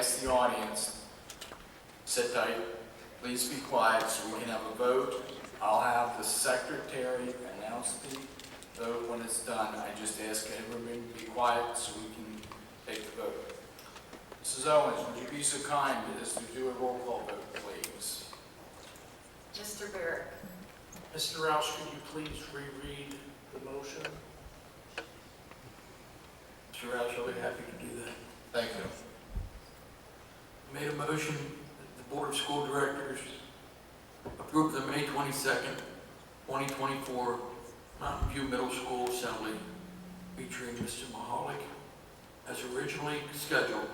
ask the audience, sit tight, please be quiet so we can have a vote. I'll have the secretary announce the vote when it's done. I just ask everyone to be quiet so we can take the vote. Mrs. Owens, would you be so kind as to do a roll call vote, please? Mr. Barrett. Mr. Roush, could you please reread the motion? Mr. Roush, I'll be happy to do that. Thank you. I made a motion that the Board of School Directors approve the May 22nd, 2024 Mountain View Middle School Assembly featuring Mr. Maulik as originally scheduled,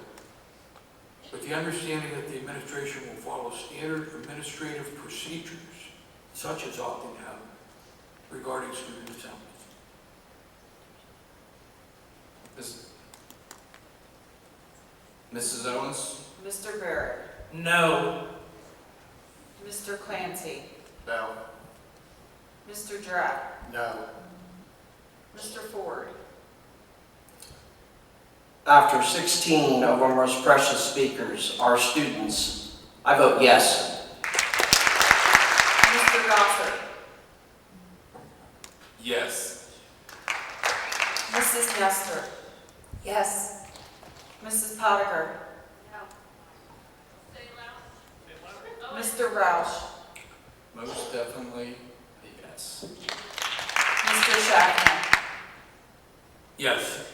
with the understanding that the administration will follow standard administrative procedures such as opting out regarding student assemblies. Mrs. Owens? Mr. Barrett. No. Mr. Clancy. No. Mr. Drack. No. Mr. Ford. After 16 of our most precious speakers are students, I vote yes. Mr. Gossett. Yes. Mrs. Nestor. Yes. Mrs. Pottinger. No. Mr. Roush. Most definitely a yes. Mr. Shackman. Yes.